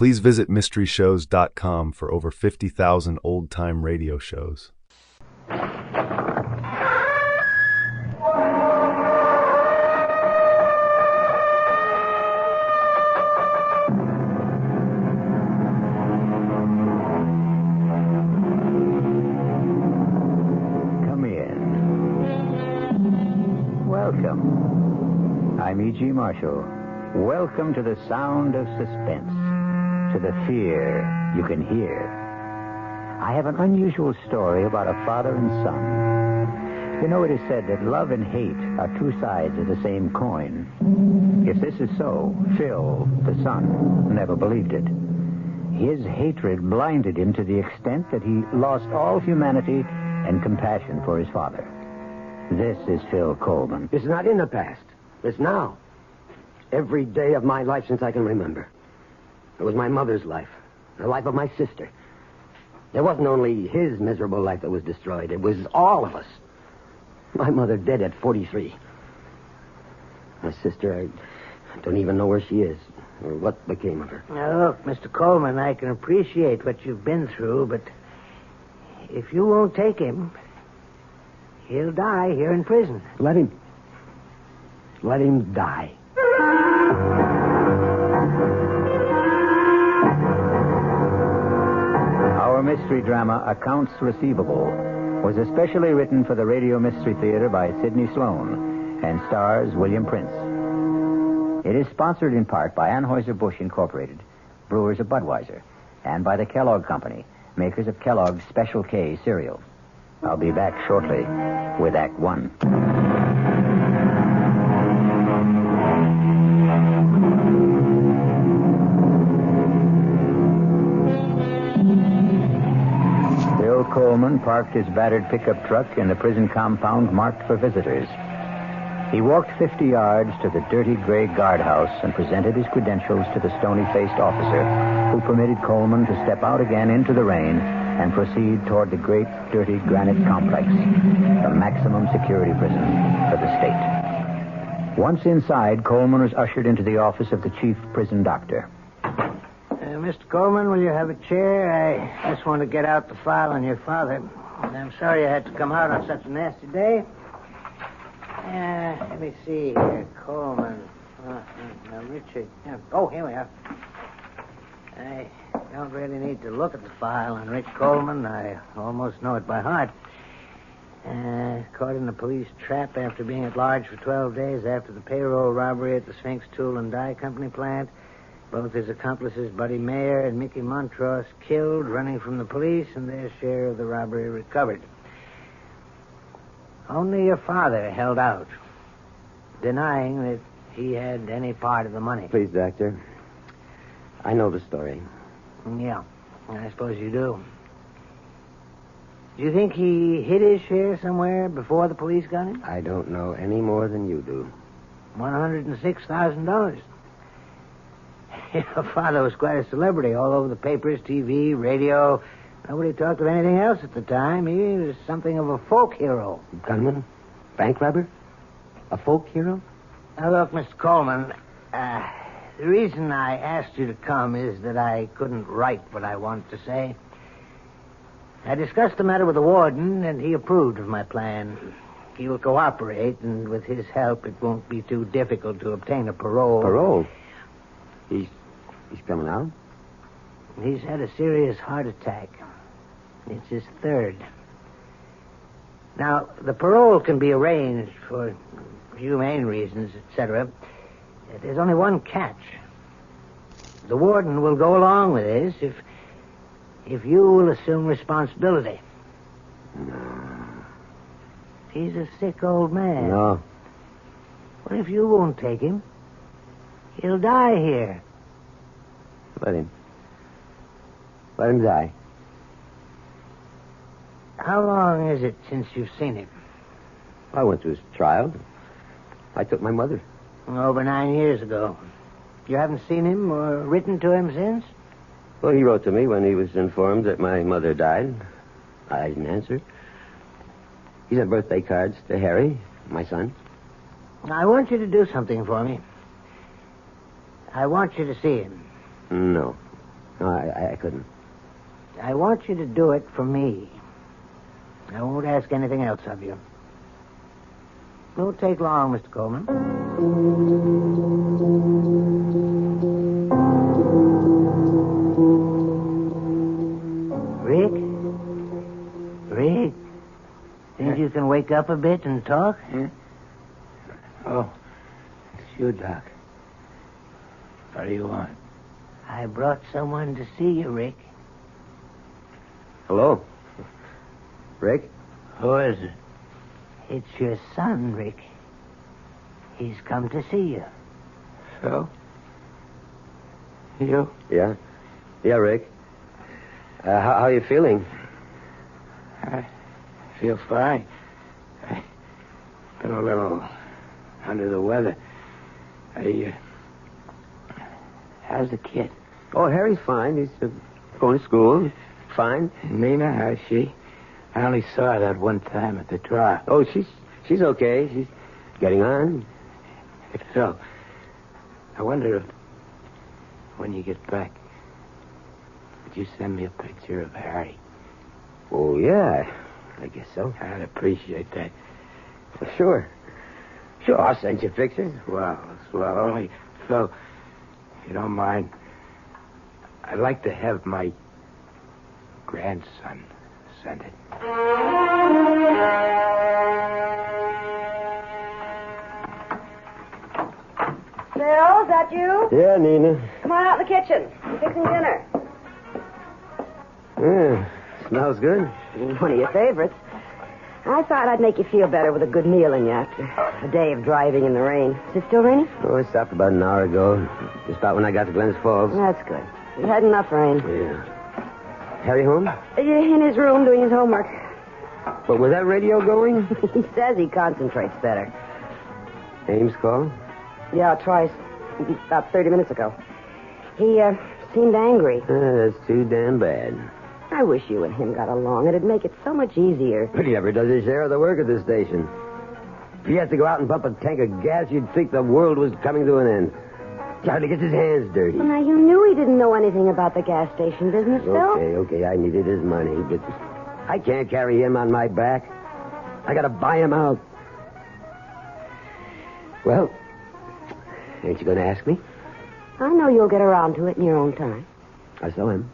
Please visit mysteryshows.com for over 50,000 old-time radio shows. Come in. Welcome. I'm E.G. Marshall. Welcome to the sound of suspense, to the fear you can hear. I have an unusual story about a father and son. You know, it is said that love and hate are two sides of the same coin. If this is so, Phil, the son, never believed it. His hatred blinded him to the extent that he lost all humanity and compassion for his father. This is Phil Coleman. It's not in the past. It's now. Every day of my life since I can remember. It was my mother's life, the life of my sister. It wasn't only his miserable life that was destroyed. It was all of us. My mother dead at 43. My sister, I don't even know where she is or what became of her. Now, look, Mr. Coleman, I can appreciate what you've been through, but if you won't take him, he'll die here in prison. Let him die. Our mystery drama, Accounts Receivable, was especially written for the Radio Mystery Theater by Sidney Sloan and stars William Prince. It is sponsored in part by Anheuser-Busch Incorporated, brewers of Budweiser, and by the Kellogg Company, makers of Kellogg's Special K cereal. I'll be back shortly with Act One. Bill Coleman parked his battered pickup truck in the prison compound marked for visitors. He walked 50 yards to the dirty gray guardhouse and presented his credentials to the stony-faced officer who permitted Coleman to step out again into the rain and proceed toward the great, dirty granite complex, the maximum security prison for the state. Once inside, Coleman was ushered into the office of the chief prison doctor. Mr. Coleman, will you have a chair? I just want to get out the file on your father. I'm sorry I had to come out on such a nasty day. Let me see here. Coleman. Richard. Oh, here we are. I don't really need to look at the file on Rich Coleman. I almost know it by heart. Caught in a police trap after being at large for 12 days after the payroll robbery at the Sphinx Tool and Die Company plant. Both his accomplices, Buddy Mayer and Mickey Montross, killed running from the police, and their share of the robbery recovered. Only your father held out, denying that he had any part of the money. Please, Doctor. I know the story. Yeah, I suppose you do. Do you think he hid his share somewhere before the police got him? I don't know any more than you do. $106,000. Your father was quite a celebrity all over the papers, TV, radio. Nobody talked of anything else at the time. He was something of a folk hero. Gunman? Bank robber? A folk hero? Now, look, Mr. Coleman, the reason I asked you to come is that I couldn't write what I wanted to say. I discussed the matter with the warden, and he approved of my plan. He will cooperate, and with his help, it won't be too difficult to obtain a parole. Parole? He's coming out? He's had a serious heart attack. It's his third. Now, the parole can be arranged for humane reasons, etc. There's only one catch. The warden will go along with this if you will assume responsibility. No. He's a sick old man. No. What if you won't take him? He'll die here. Let him die. How long is it since you've seen him? I went to his trial. I took my mother. Over 9 years ago. You haven't seen him or written to him since? Well, he wrote to me when he was informed that my mother died. I didn't answer. He sent birthday cards to Harry, my son. I want you to do something for me. I want you to see him. No. No, I couldn't. I want you to do it for me. I won't ask anything else of you. Won't take long, Mr. Coleman. Rick? Think you can wake up a bit and talk? Oh, it's you, Doc. What do you want? I brought someone to see you, Rick. Hello? Rick? Who is it? It's your son, Rick. He's come to see you. Phil? You? Yeah? Yeah, Rick. How are you feeling? I feel fine. I've been a little under the weather. How's the kid? Oh, Harry's fine. He's going to school. Fine. Nina, how's she? I only saw her that one time at the trial. Oh, she's okay. She's getting on. Hey, Phil, I wonder if, when you get back, would you send me a picture of Harry? Oh, yeah. I guess so. I'd appreciate that. Well, sure. Sure, I'll send you pictures. Well, only, Phil, if you don't mind, I'd like to have my grandson send it. Phil, is that you? Yeah, Nina. Come on out in the kitchen. I'm fixing dinner. Yeah, smells good. One of your favorites. I thought I'd make you feel better with a good meal in you after a day of driving in the rain. Is it still raining? Oh, it stopped about an hour ago. Just about when I got to Glens Falls. That's good. We had enough rain. Yeah. Harry home? In his room doing his homework. But was that radio going? He says he concentrates better. Ames call? Yeah, twice. About 30 minutes ago. He seemed angry. That's too damn bad. I wish you and him got along. It'd make it so much easier. But he never does his share of the work at this station. If he has to go out and pump a tank of gas, you'd think the world was coming to an end. He hardly gets his hands dirty. Well, now, you knew he didn't know anything about the gas station business, Phil. Okay, I needed his money, but I can't carry him on my back. I gotta buy him out. Well, ain't you gonna ask me? I know you'll get around to it in your own time. I saw him.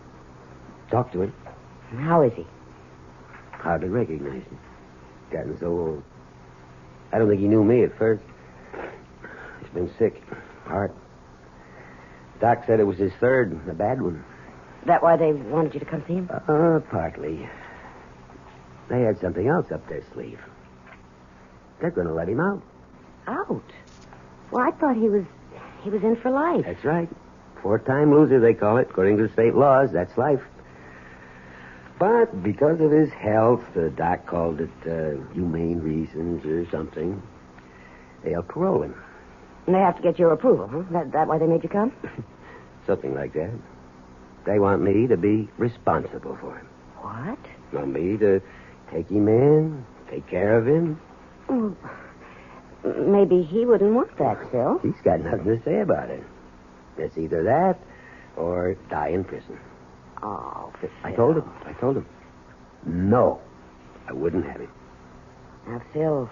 Talked to him. How is he? Hardly recognized him. Gotten so old. I don't think he knew me at first. He's been sick. Heart. Doc said it was his third, a bad one. That why they wanted you to come see him? Partly. They had something else up their sleeve. They're going to let him out. Out? Well, I thought he was in for life. That's right. 4-time loser, they call it. According to state laws, that's life. But because of his health, the doc called it humane reasons or something, they'll parole him. And they have to get your approval, huh? That why they made you come? Something like that. They want me to be responsible for him. What? Want me to take him in, take care of him. Well, maybe he wouldn't want that, Phil. He's got nothing to say about it. It's either that or die in prison. Oh, Phil. I told him. No, I wouldn't have him. Now, Phil,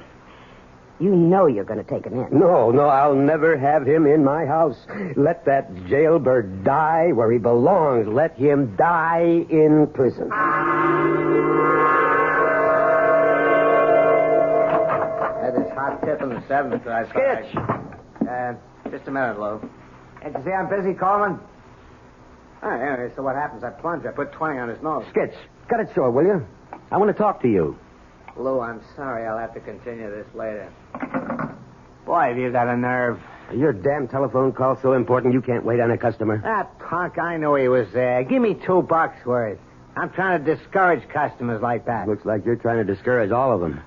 you know you're going to take him in. No, I'll never have him in my house. Let that jailbird die where he belongs. Let him die in prison. This hot tip in the 7th that I Skitch! Just a minute, Lou. Can't you see I'm busy, Coleman? All right, anyway, so what happens? I plunge. I put 20 on his nose. Skitch, cut it short, will you? I want to talk to you. Lou, I'm sorry. I'll have to continue this later. Boy, have you got a nerve. Your damn telephone call's so important you can't wait on a customer. That punk, I knew he was there. Give me $2 worth. I'm trying to discourage customers like that. Looks like you're trying to discourage all of them.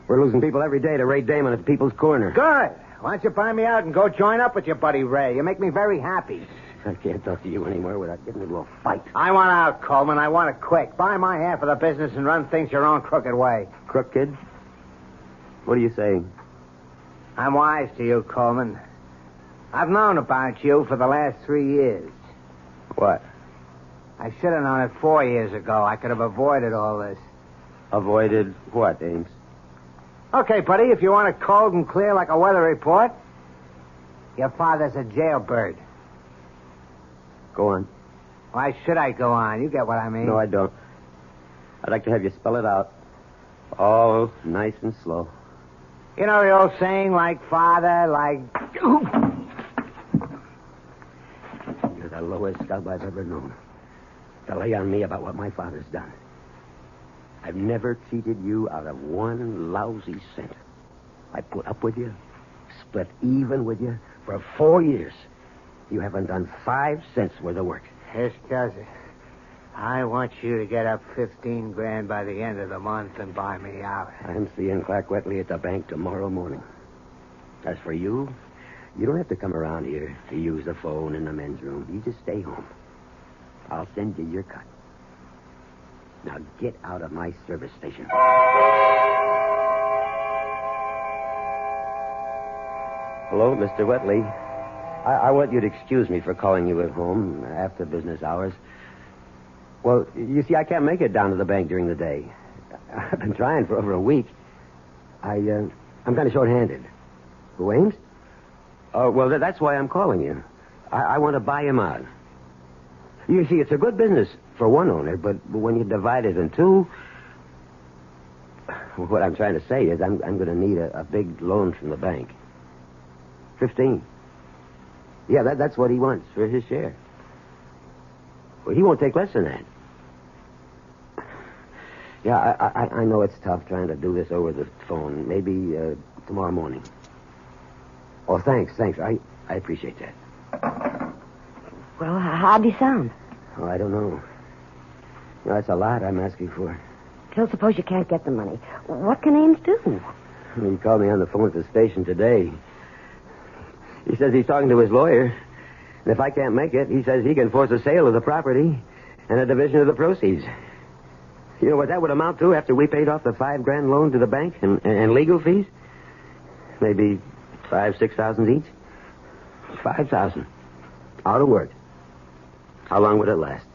We're losing people every day to Ray Damon at People's Corner. Good. Why don't you buy me out and go join up with your buddy Ray? You make me very happy. I can't talk to you anymore without getting into a fight. I want out, Coleman. I want it quick. Buy my half of the business and run things your own crooked way. Crooked? What are you saying? I'm wise to you, Coleman. I've known about you for the last 3 years. What? I should have known it 4 years ago. I could have avoided all this. Avoided what, Ames? Okay, buddy, if you want it cold and clear like a weather report, your father's a jailbird. Go on. Why should I go on? You get what I mean. No, I don't. I'd like to have you spell it out. All nice and slow. You know the old saying, like father, like... You're the lowest scub I've ever known. To lay on me about what my father's done. I've never cheated you out of one lousy cent. I put up with you, split even with you for 4 years. You haven't done 5 cents worth of work. Yes, cousin. I want you to get up 15 grand by the end of the month and buy me out. I'm seeing Clark Wetley at the bank tomorrow morning. As for you, you don't have to come around here to use the phone in the men's room. You just stay home. I'll send you your cut. Now get out of my service station. Hello, Mr. Wetley. I want you to excuse me for calling you at home after business hours. Well, you see, I can't make it down to the bank during the day. I've been trying for over a week. I'm kind of short-handed. Who, Ames? Oh, well, that's why I'm calling you. I want to buy him out. You see, it's a good business for one owner, but when you divide it in two... What I'm trying to say is I'm going to need a big loan from the bank. 15. Yeah, that's what he wants for his share. Well, he won't take less than that. Yeah, I know it's tough trying to do this over the phone. Maybe tomorrow morning. Oh, thanks. I appreciate that. Well, how'd he sound? Oh, I don't know. No, that's a lot I'm asking for. Phil, suppose you can't get the money. What can Ames do? He called me on the phone at the station today. He says he's talking to his lawyer. And if I can't make it, he says he can force a sale of the property and a division of the proceeds. You know what that would amount to after we paid off the $5,000 loan to the bank and legal fees? Maybe $6,000 each. 5,000. Out of work. How long would it last?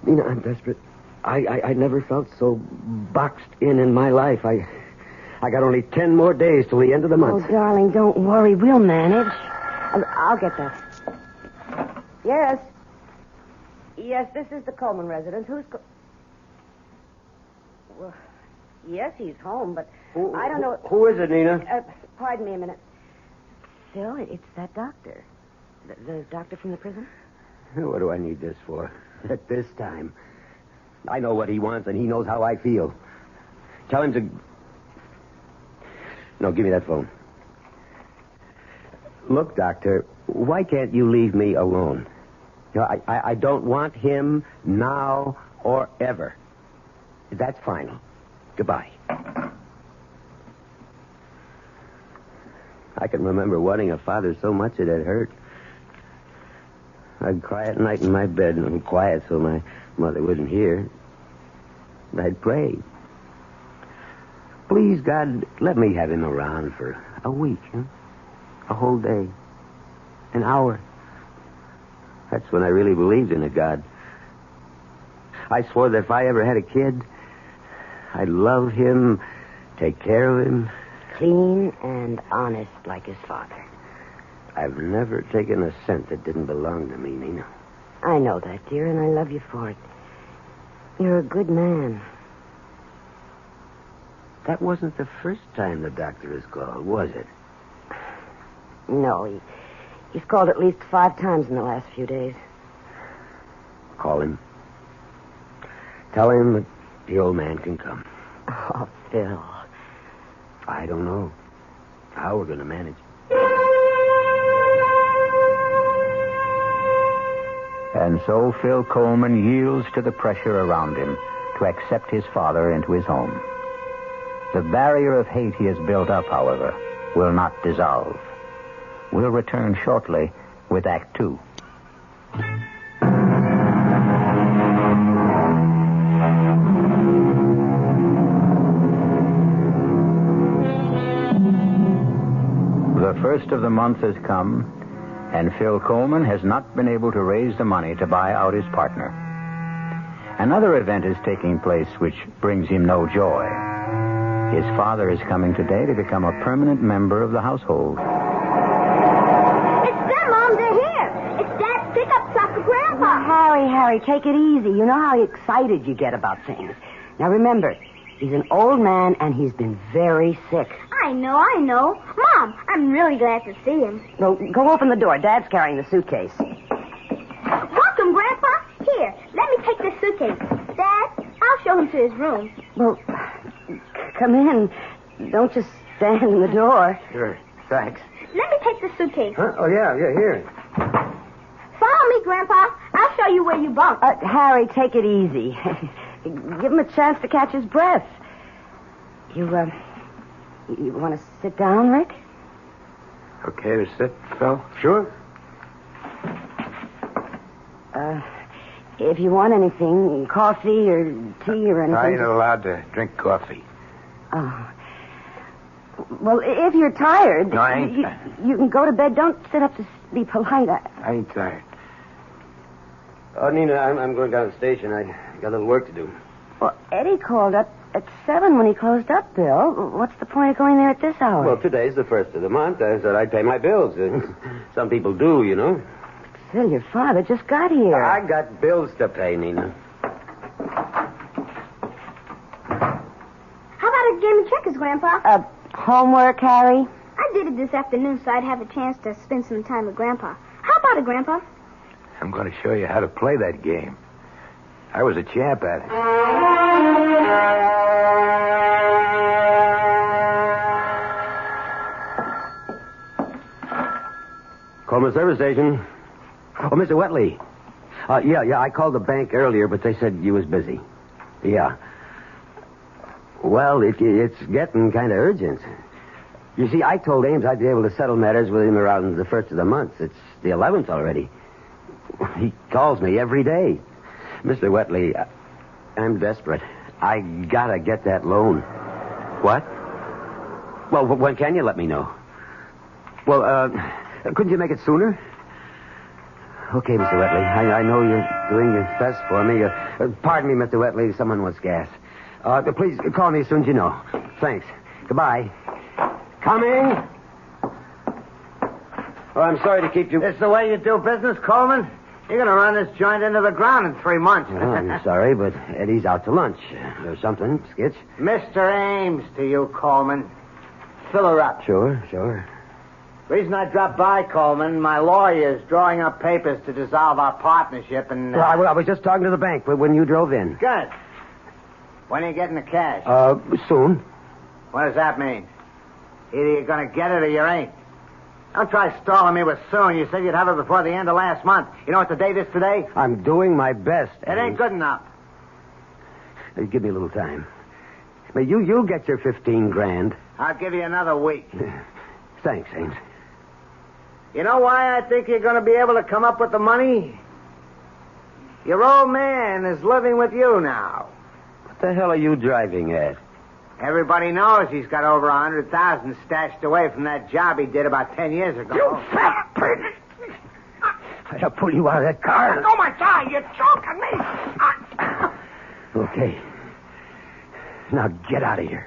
Nina, I'm desperate. I never felt so boxed in my life. I got only 10 more days till the end of the month. Oh, darling, don't worry. We'll manage. I'll get that. Yes. Yes, this is the Coleman residence. Who's... Well, yes, he's home, but I don't know... Who is it, Nina? Pardon me a minute. Phil, it's that doctor. The doctor from the prison? What do I need this for? At this time. I know what he wants, and he knows how I feel. Tell him to... No, give me that phone. Look, Doctor, why can't you leave me alone? You know, I don't want him now or ever. That's final. Goodbye. I can remember wanting a father so much it had hurt. I'd cry at night in my bed and quiet so my mother wouldn't hear. I'd pray. Please, God, let me have him around for a week, huh? A whole day. An hour. That's when I really believed in a God. I swore that if I ever had a kid, I'd love him, take care of him. Clean and honest like his father. I've never taken a cent that didn't belong to me, Nina. I know that, dear, and I love you for it. You're a good man. That wasn't the first time the doctor has called, was it? No, he's called at least 5 times in the last few days. Call him. Tell him that the old man can come. Oh, Phil. I don't know how we're going to manage. And so Phil Coleman yields to the pressure around him to accept his father into his home. The barrier of hate he has built up, however, will not dissolve. We'll return shortly with Act 2. The first of the month has come, and Phil Coleman has not been able to raise the money to buy out his partner. Another event is taking place which brings him no joy. His father is coming today to become a permanent member of the household. It's them, Mom. They're here. It's Dad's pickup truck for Grandpa. Now, Harry, take it easy. You know how excited you get about things. Now, remember, he's an old man, and he's been very sick. I know. Mom, I'm really glad to see him. Well, go open the door. Dad's carrying the suitcase. Welcome, Grandpa. Here, let me take this suitcase. Dad, I'll show him to his room. Well, come in. Don't just stand in the door. Sure. Thanks. Let me take the suitcase. Huh? Oh, yeah, here. Follow me, Grandpa. I'll show you where you bunk. Harry, take it easy. Give him a chance to catch his breath. You want to sit down, Rick? Okay to sit, Phil? Sure. If you want anything, coffee or tea or anything. I ain't allowed to drink coffee. Oh. Well, if you're tired... No, I ain't. You can go to bed. Don't sit up to be polite. I ain't tired. Oh, Nina, I'm going down to the station. I got a little work to do. Well, Eddie called up at 7 when he closed up, Bill. What's the point of going there at this hour? Well, today's the first of the month. I said I'd pay my bills. Some people do, you know. Phil, your father just got here. I got bills to pay, Nina. How about a game of checkers, Grandpa? Homework, Harry? I did it this afternoon so I'd have a chance to spend some time with Grandpa. How about it, Grandpa? I'm going to show you how to play that game. I was a champ at it. Coleman Service Station. Oh, Mr. Wetley. Yeah, I called the bank earlier, but they said you was busy. Yeah. Well, it's getting kind of urgent. You see, I told Ames I'd be able to settle matters with him around the 1st of the month. It's the 11th already. He calls me every day. Mr. Wetley, I'm desperate. I gotta get that loan. What? Well, when can you let me know? Well, couldn't you make it sooner? Okay, Mr. Wetley. I know you're doing your best for me. Pardon me, Mr. Wetley. Someone wants gas. Please call me as soon as you know. Thanks. Goodbye. Coming. Oh, I'm sorry to keep you... This the way you do business, Coleman? You're going to run this joint into the ground in 3 months. Well, I'm sorry, but Eddie's out to lunch. Or something, Skitch. Mr. Ames to you, Coleman. Fill her up. Sure. Reason I dropped by, Coleman, my lawyer's drawing up papers to dissolve our partnership and... Well, I was just talking to the bank when you drove in. Good. When are you getting the cash? Soon. What does that mean? Either you're going to get it or you ain't. Don't try stalling me with soon. You said you'd have it before the end of last month. You know what the date is today? I'm doing my best. It ain't good enough. Give me a little time. But you'll get your 15 grand. I'll give you another week. Thanks, Ames. You know why I think you're going to be able to come up with the money? Your old man is living with you now. What the hell are you driving at? Everybody knows he's got over 100,000 stashed away from that job he did about 10 years ago. You fat pig! I'll pull you out of that car. Oh, my God, you're choking me. Okay. Now get out of here.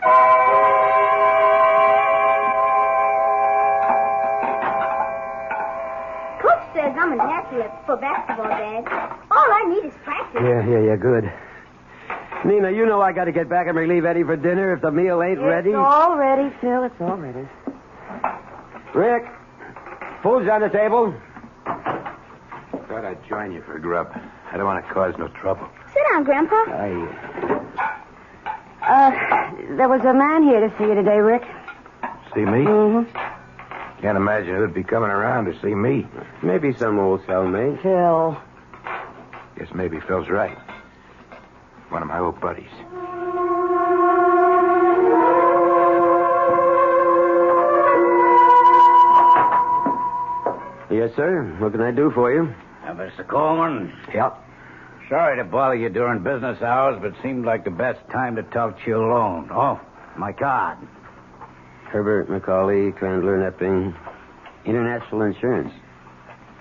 Coach says I'm an athlete for basketball, Dad. All I need is practice. Yeah, good. Nina, you know I got to get back and relieve Eddie for dinner if the meal ain't ready. It's all ready, Phil. It's all ready. Rick, food's on the table. Thought I'd join you for grub. I don't want to cause no trouble. Sit down, Grandpa. There was a man here to see you today, Rick. See me? Mm-hmm. Can't imagine who'd be coming around to see me. Maybe some old cellmate. Phil. Guess maybe Phil's right. One of my old buddies. Yes, sir. What can I do for you? Mr. Coleman, Yep. sorry to bother you during business hours, but seemed like the best time to talk to you alone. Oh, my card. Herbert, McCauley, Crandler, Nepping. International Insurance.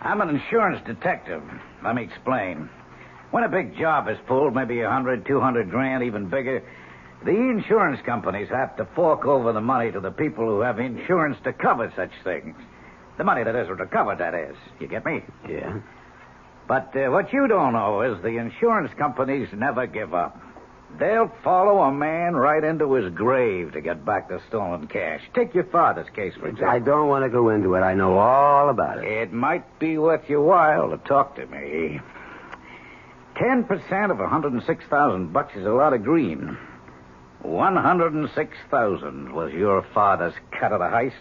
I'm an insurance detective. Let me explain. When a big job is pulled, maybe 100, 200 grand, even bigger, the insurance companies have to fork over the money to the people who have insurance to cover such things. The money that isn't recovered, that is. You get me? Yeah. But what you don't know is the insurance companies never give up. They'll follow a man right into his grave to get back the stolen cash. Take your father's case, for example. I don't want to go into it. I know all about it. It might be worth your while to talk to me. 10% of $106,000 is a lot of green. 106,000 was your father's cut of the heist.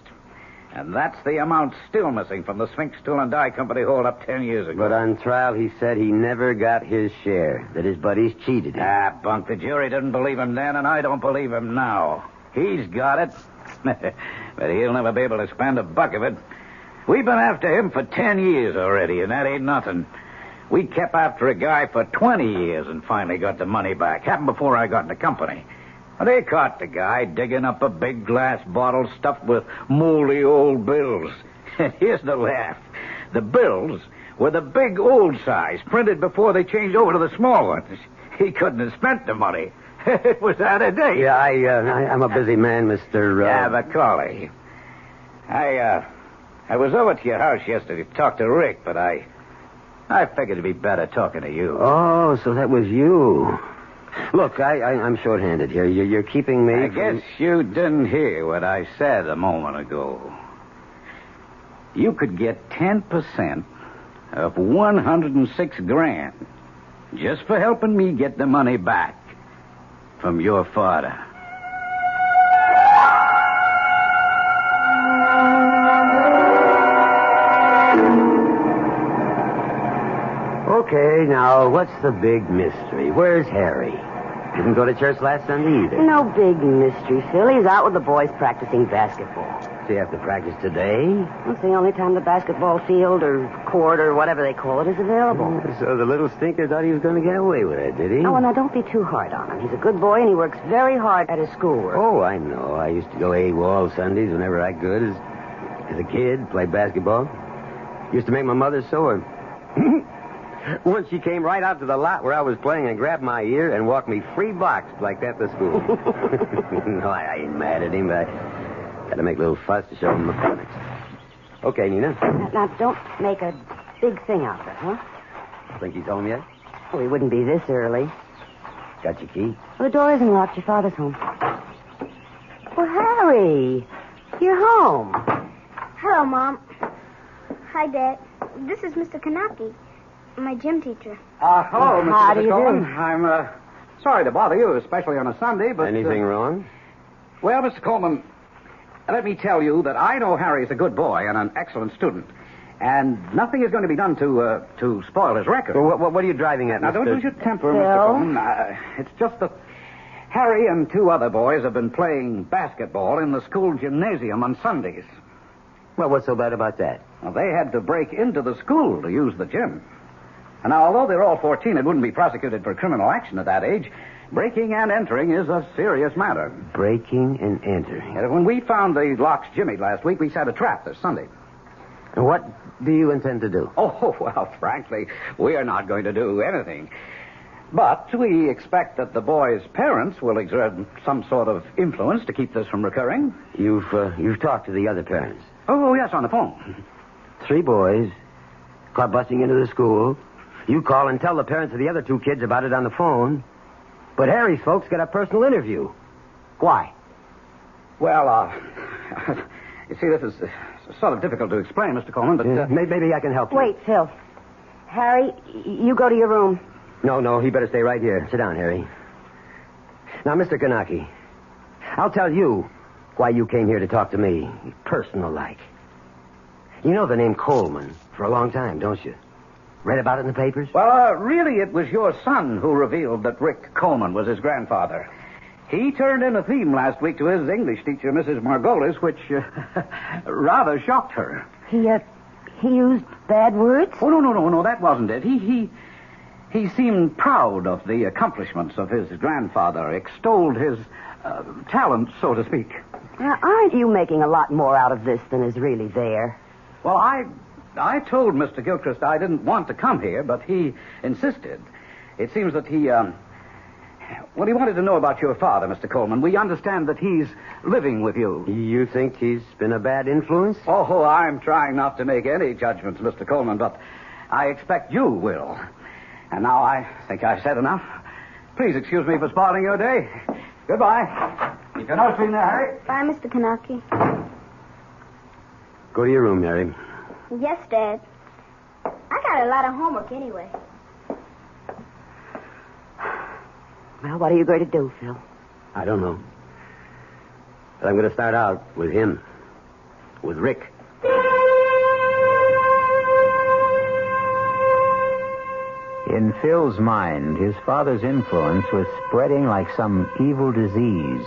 And that's the amount still missing from the Sphinx Tool and Die Company hold-up 10 years ago. But on trial, he said he never got his share, that his buddies cheated him. Ah, bunk. The jury didn't believe him then, and I don't believe him now. He's got it, but he'll never be able to spend a buck of it. We've been after him for 10 years already, and that ain't nothing. We kept after a guy for 20 years and finally got the money back. Happened before I got in the company. They caught the guy digging up a big glass bottle stuffed with moldy old bills. And here's the laugh. The bills were the big old size, printed before they changed over to the small ones. He couldn't have spent the money. It was out of date. Yeah, I'm a busy man, Mr. Yeah, Macaulay. I was over to your house yesterday to talk to Rick, but I figured it'd be better talking to you. Oh, so that was you. Look, I'm short-handed here. You're keeping me I guess you didn't hear what I said a moment ago. You could get 10% of 106 grand just for helping me get the money back from your father. Okay, now, what's the big mystery? Where's Harry? Didn't go to church last Sunday either. No big mystery, Phil. He's out with the boys practicing basketball. So you have to practice today? It's the only time the basketball field or court or whatever they call it is available. So the little stinker thought he was going to get away with it, did he? Oh, now don't be too hard on him. He's a good boy and he works very hard at his schoolwork. Oh, I know. I used to go AWOL Sundays whenever I could as a kid, play basketball. Used to make my mother sore. Once she came right out to the lot where I was playing and grabbed my ear and walked me 3 blocks like that to school. No, I ain't mad at him, but I got to make a little fuss to show him the mechanics. Okay, Nina. Now, don't make a big thing out of it, huh? Think he's home yet? Well, he wouldn't be this early. Got your key? Well, the door isn't locked. Your father's home. Well, Harry, you're home. Hello, Mom. Hi, Dad. This is Mr. Kanaki, my gym teacher. Hello, Mr. How do you Coleman. do? I'm sorry to bother you, especially on a Sunday, but... Anything wrong? Well, Mr. Coleman, let me tell you that I know Harry's a good boy and an excellent student, and nothing is going to be done to spoil his record. Well, what are you driving at, Now, Mr. don't lose your temper, Phil? Mr. Coleman. It's just that Harry and 2 other boys have been playing basketball in the school gymnasium on Sundays. Well, what's so bad about that? Well, they had to break into the school to use the gym. And now, although they're all 14 and wouldn't be prosecuted for criminal action at that age, breaking and entering is a serious matter. Breaking and entering. And when we found the locks jimmied last week, we set a trap this Sunday. And what do you intend to do? Oh, well, frankly, we are not going to do anything. But we expect that the boys' parents will exert some sort of influence to keep this from recurring. You've talked to the other parents. Oh, yes, on the phone. 3 boys caught busting into the school. You call and tell the parents of the other 2 kids about it on the phone. But Harry's folks get a personal interview. Why? Well, you see, this is sort of difficult to explain, Mr. Coleman, but... Maybe I can help you. Wait, Phil. Harry, you go to your room. No, he better stay right here. Sit down, Harry. Now, Mr. Kanaki, I'll tell you why you came here to talk to me, personal-like. You know the name Coleman for a long time, don't you? Read about it in the papers? Well, really, it was your son who revealed that Rick Coleman was his grandfather. He turned in a theme last week to his English teacher, Mrs. Margolis, which rather shocked her. He used bad words? Oh, no, that wasn't it. He seemed proud of the accomplishments of his grandfather, extolled his talent, so to speak. Now, aren't you making a lot more out of this than is really there? Well, I told Mr. Gilchrist I didn't want to come here, but he insisted. It seems that he wanted to know about your father, Mr. Coleman. We understand that he's living with you. You think he's been a bad influence? Oh, I'm trying not to make any judgments, Mr. Coleman, but I expect you will. And now I think I've said enough. Please excuse me for spoiling your day. Goodbye. Keep your nose clean there, Harry. Bye, Mr. Kanaki. Go to your room, Harry. Yes, Dad. I got a lot of homework anyway. Well, what are you going to do, Phil? I don't know. But I'm going to start out with him. With Rick. In Phil's mind, his father's influence was spreading like some evil disease.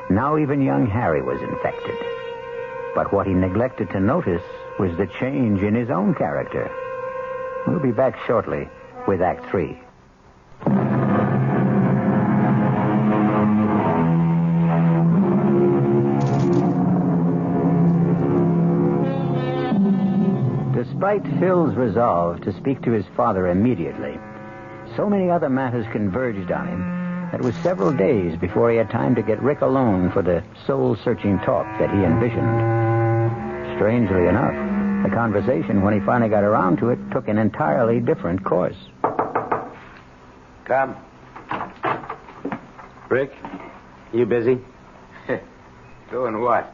Now even young Harry was infected. But what he neglected to notice was the change in his own character. We'll be back shortly with Act 3. Despite Phil's resolve to speak to his father immediately, so many other matters converged on him that it was several days before he had time to get Rick alone for the soul-searching talk that he envisioned. Strangely enough, the conversation, when he finally got around to it, took an entirely different course. Come. Rick, you busy? Doing what?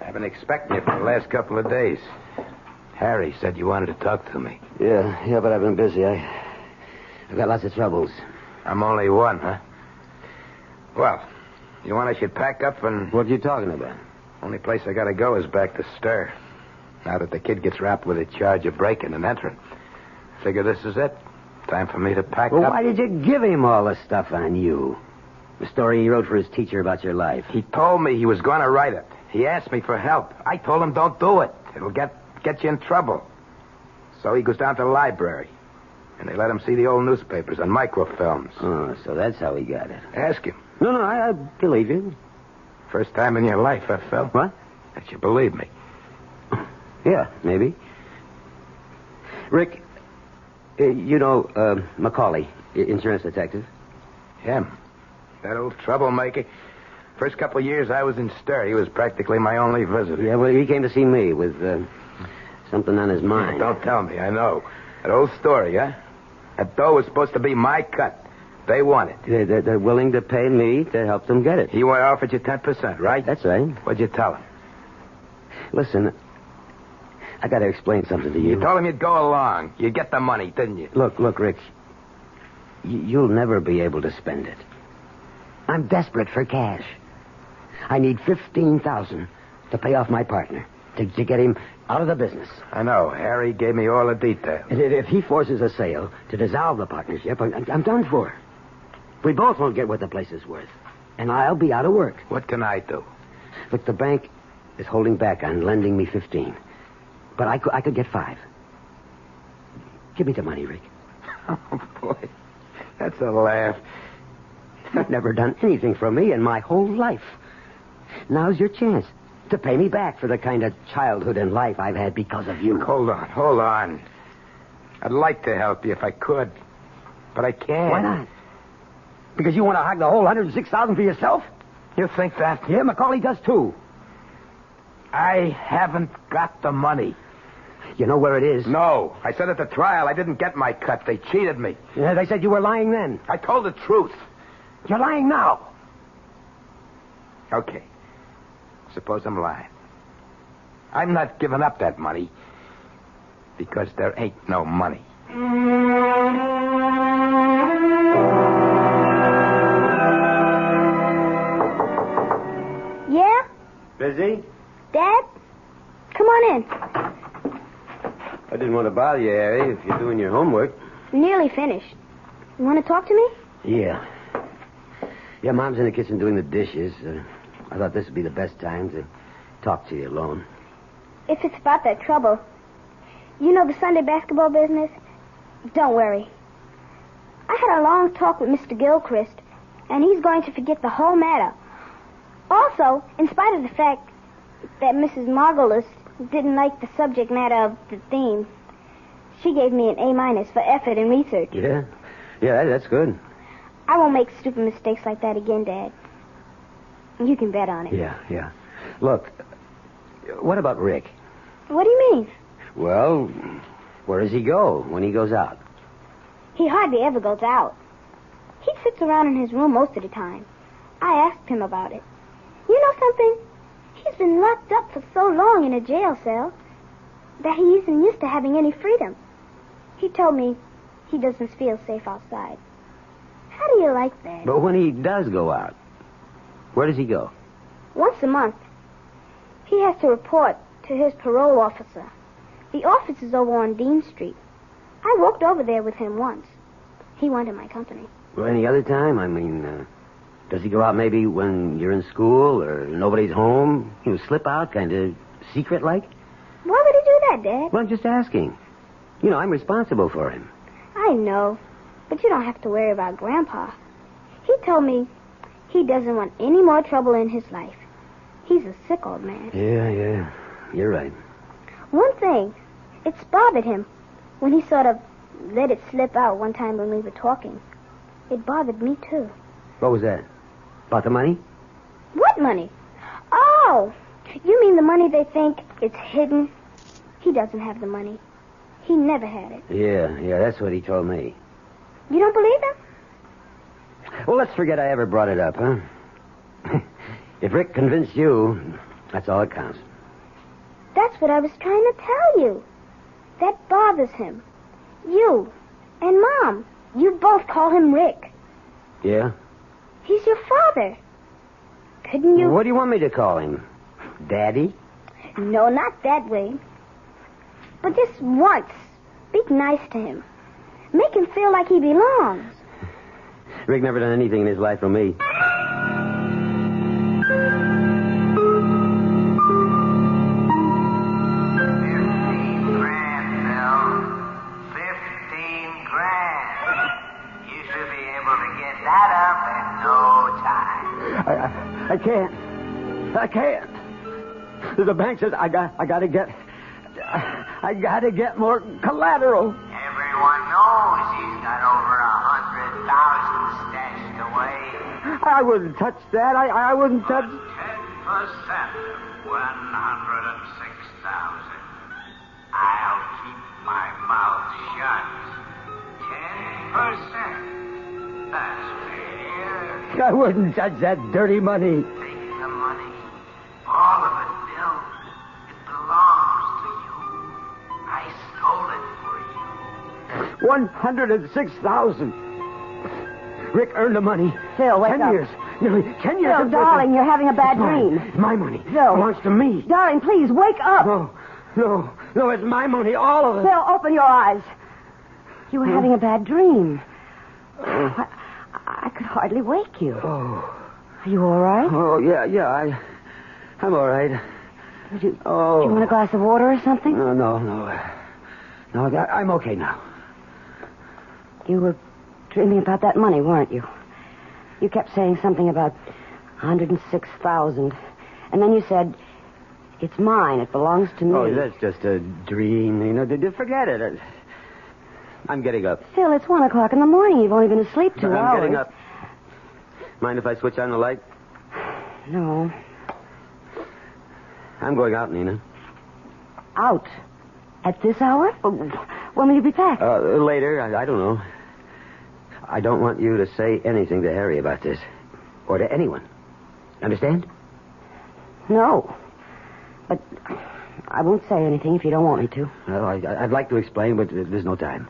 I've been expecting you for the last couple of days. Harry said you wanted to talk to me. Yeah, but I've been busy. I've got lots of troubles. I'm only one, huh? Well, you want I should pack up and... What are you talking about? Only place I gotta go is back to Stir. Now that the kid gets wrapped with a charge of breaking and entering. Figure this is it. Time for me to pack Well, up. why did you give him all the stuff on you? The story he wrote for his teacher about your life. He told me he was going to write it. He asked me for help. I told him don't do it. It'll get you in trouble. So he goes down to the library. And they let him see the old newspapers and microfilms. Oh, so that's how he got it. Ask him. No, I believe you. First time in your life, huh, Phil? What? That you believe me. Yeah, maybe. Rick, you know Macaulay, insurance detective? Him. That old troublemaker. First couple of years I was in Stir, he was practically my only visitor. Yeah, well, he came to see me with something on his mind. Don't tell me, I know. That old story, huh? That dough was supposed to be my cut. They want it. They're willing to pay me to help them get it. He offered you 10%, right? That's right. What'd you tell him? Listen, I got to explain something to you. You told him you'd go along. You'd get the money, didn't you? Look, Rick. You'll never be able to spend it. I'm desperate for cash. I need $15,000 to pay off my partner, to get him out of the business. I know. Harry gave me all the details. And if he forces a sale to dissolve the partnership, I'm done for. We both won't get what the place is worth. And I'll be out of work. What can I do? Look, the bank is holding back on lending me 15. But I could get 5. Give me the money, Rick. Oh, boy. That's a laugh. You've never done anything for me in my whole life. Now's your chance to pay me back for the kind of childhood and life I've had because of you. Hold on. I'd like to help you if I could, but I can't. Why not? Because you want to hog the whole $106,000 for yourself? You think that? Yeah, Macaulay does too. I haven't got the money. You know where it is? No. I said at the trial I didn't get my cut. They cheated me. Yeah, they said you were lying then. I told the truth. You're lying now. Okay. Suppose I'm lying. I'm not giving up that money because there ain't no money. Yeah? Busy? Dad? Come on in. I didn't want to bother you, Harry, if you're doing your homework. Nearly finished. You want to talk to me? Yeah. Yeah, Mom's in the kitchen doing the dishes. I thought this would be the best time to talk to you alone. If it's about that trouble. You know the Sunday basketball business? Don't worry. I had a long talk with Mr. Gilchrist, and he's going to forget the whole matter. Also, in spite of the fact that Mrs. Margolis didn't like the subject matter of the theme. She gave me an A- for effort and research. Yeah? Yeah, that's good. I won't make stupid mistakes like that again, Dad. You can bet on it. Yeah. Look, what about Rick? What do you mean? Well, where does he go when he goes out? He hardly ever goes out. He sits around in his room most of the time. I asked him about it. You know something? He's been locked up for so long in a jail cell that he isn't used to having any freedom. He told me he doesn't feel safe outside. How do you like that? But when he does go out, where does he go? Once a month. He has to report to his parole officer. The office is over on Dean Street. I walked over there with him once. He wanted my company. Well, any other time? I mean, does he go out maybe when you're in school or nobody's home? You know, slip out, kind of secret-like? Why would he do that, Dad? Well, I'm just asking. You know, I'm responsible for him. I know, but you don't have to worry about Grandpa. He told me he doesn't want any more trouble in his life. He's a sick old man. Yeah. You're right. One thing, it's bothered him when he sort of let it slip out one time when we were talking. It bothered me, too. What was that? About the money? What money? Oh, you mean the money they think it's hidden? He doesn't have the money. He never had it. Yeah, that's what he told me. You don't believe him? Well, let's forget I ever brought it up, huh? If Rick convinced you, that's all that counts. That's what I was trying to tell you. That bothers him. You and Mom, you both call him Rick. Yeah? He's your father. Couldn't you... What do you want me to call him? Daddy? No, not that way. But just once, be nice to him. Make him feel like he belongs. Rick never done anything in his life for me. I can't. The bank says I gotta get more collateral. Everyone knows he's got over 100,000 stashed away. I wouldn't touch that. I wouldn't touch. 10% of 106,000. I'll keep my mouth shut. 10%. That's fair. I wouldn't touch that dirty money. Take the money. All of it, Bill. It belongs to you. I stole it for you. 106,000. Rick earned the money. Phil, wake 10 up. years. Nearly 10 years. Phil, darling, you're having a bad dream. It's my money. Phil. It belongs to me. Darling, please, wake up. No, it's my money, all of it. Phil, open your eyes. You were having a bad dream. I could hardly wake you. Oh. Are you all right? Oh, yeah, I'm all right. Do you want a glass of water or something? No, I'm okay now. You were dreaming about that money, weren't you? You kept saying something about 106,000. And then you said, it's mine. It belongs to me. Oh, that's just a dream. You know, forget it. I'm getting up. Phil, it's 1 o'clock in the morning. You've only been asleep 2 hours. I'm getting up. Mind if I switch on the light? No. I'm going out, Nina. Out? At this hour? When will you be back? Later. I don't know. I don't want you to say anything to Harry about this. Or to anyone. Understand? No. But I won't say anything if you don't want me to. Well, I'd like to explain, but there's no time.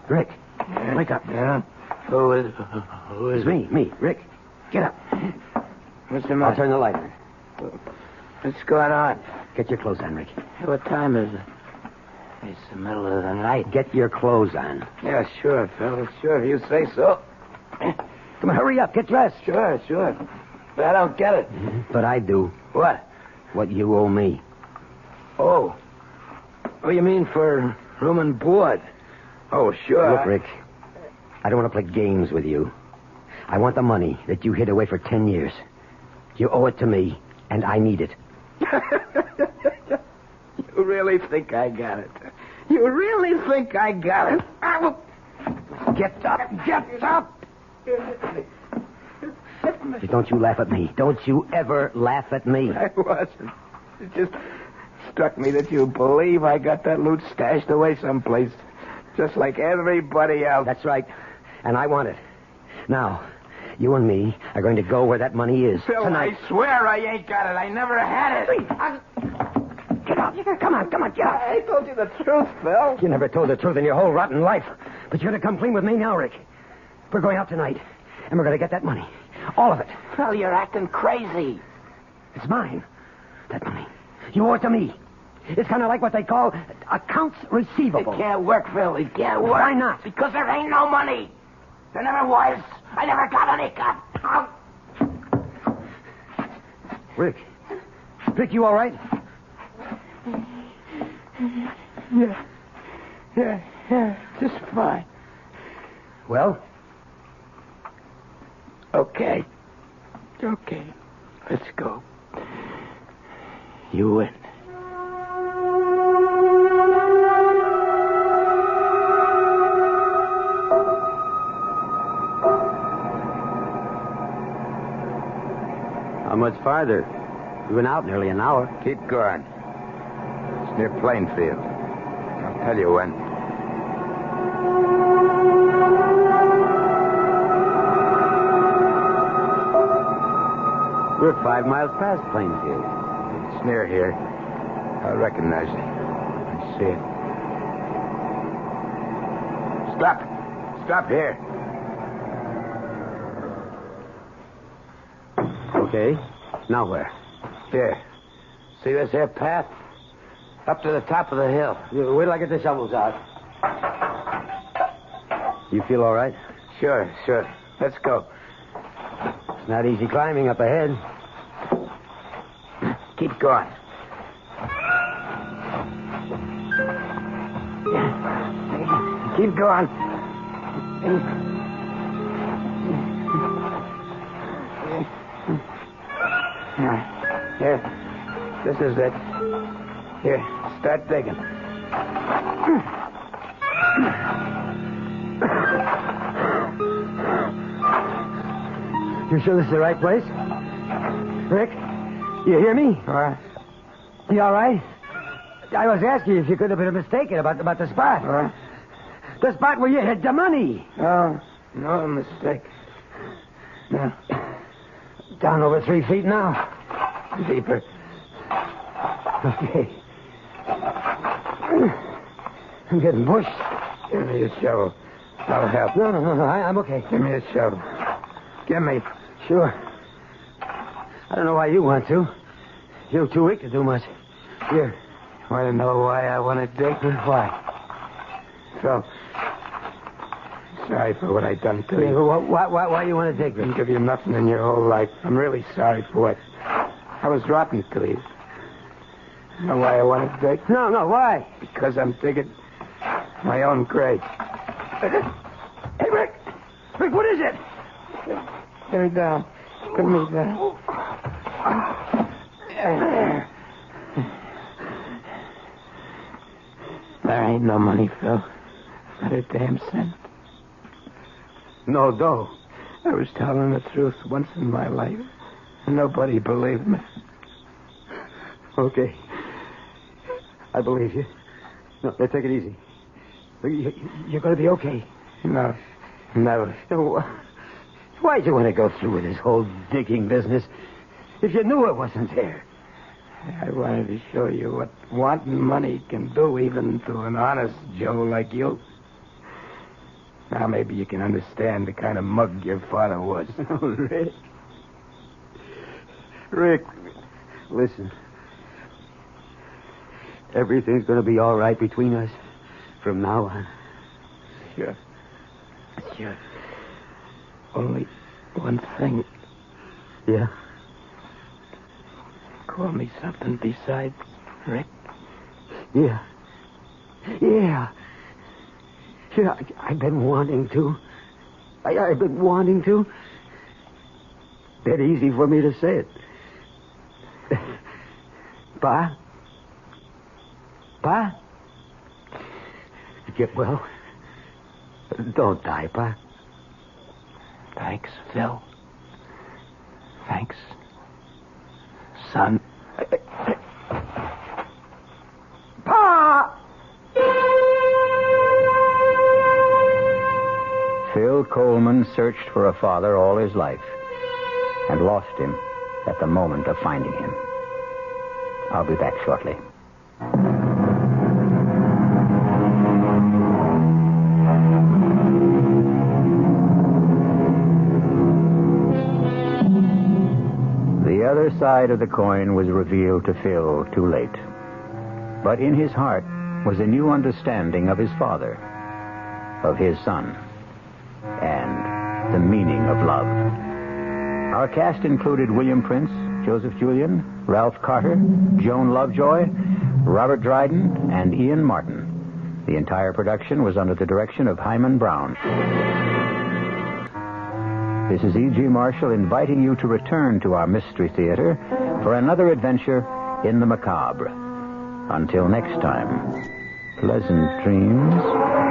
Rick, wake up. Yeah? Who is It's me, Rick. Get up. What's the I'll matter? turn the light on. What's going on? Get your clothes on, Rick. What time is it? It's the middle of the night. Get your clothes on. Yeah, sure, Phil. Sure, if you say so. Come on, hurry up. Get dressed. Sure. But I don't get it. But I do. What? What you owe me. Oh, you mean for room and board? Oh, sure. Look, Rick, I don't want to play games with you. I want the money that you hid away for 10 years. You owe it to me, and I need it. You really think I got it? You really think I got it? I will... Get up! Get up! Don't you laugh at me. Don't you ever laugh at me. I wasn't. It just struck me that you believe I got that loot stashed away someplace, just like everybody else. That's right. And I want it. Now, you and me are going to go where that money is. Phil, tonight. I swear I ain't got it. I never had it. Get out. Come on, get out. I told you the truth, Phil. You never told the truth in your whole rotten life. But you're going to come clean with me now, Rick. We're going out tonight, and we're going to get that money. All of it. Phil, you're acting crazy. It's mine. That money. You owe it to me. It's kind of like what they call accounts receivable. It can't work, Phil. It can't work. Why not? Because there ain't no money. There never was. I never got any. Rick, you all right? Yeah, just fine. Well? Okay, let's go. You win. How much farther? We've been out nearly an hour. Keep going. It's near Plainfield. I'll tell you when. We're 5 miles past Plainfield. It's near here. I recognize it. I see it. Stop here. Okay. Now where? Here. See this here path? Up to the top of the hill. Wait till I get the shovels out. You feel all right? Sure. Let's go. It's not easy climbing up ahead. Keep going. Keep going. Here. This is it. Here, start digging. You sure this is the right place? Rick, you hear me? All right. You all right? I was asking you if you could have been mistaken about the spot. All right. The spot where you hid the money. No mistake. No. Down over 3 feet now. Deeper. Okay. I'm getting pushed. Give me a shovel. I'll help. No. I'm okay. Give me a shovel. Give me. Sure. I don't know why you want to. You're too weak to do much. Here. Want to know why I want to dig? Why? So, sorry for what I done to you. Why you want to dig? Didn't give you nothing in your whole life. I'm really sorry for what. I was rotten to you. You know why I want to dig? No, why? Because I'm digging my own grave. Hey, Rick! Rick, what is it? Put me down. Put me down. There ain't no money, Phil. Not a damn cent. No dough. I was telling the truth once in my life. And nobody believed me. Okay. I believe you. No, take it easy. You're going to be okay. No, never. So, why'd you want to go through with this whole digging business if you knew it wasn't there? I wanted to show you what wanting money can do even to an honest Joe like you. Now maybe you can understand the kind of mug your father was. Oh, Rick. Rick, listen. Everything's going to be all right between us from now on. Sure. Only one thing. Yeah? Call me something besides Rick. Yeah. Yeah, I've been wanting to. I've been wanting to. That easy for me to say it. Pa? Pa? Get well. Don't die, Pa. Thanks, Phil. Thanks, son. Pa! Phil Coleman searched for a father all his life and lost him at the moment of finding him. I'll be back shortly. The other side of the coin was revealed to Phil too late. But in his heart was a new understanding of his father, of his son, and the meaning of love. Our cast included William Prince, Joseph Julian, Ralph Carter, Joan Lovejoy, Robert Dryden, and Ian Martin. The entire production was under the direction of Hyman Brown. This is E.G. Marshall inviting you to return to our Mystery Theater for another adventure in the macabre. Until next time, pleasant dreams.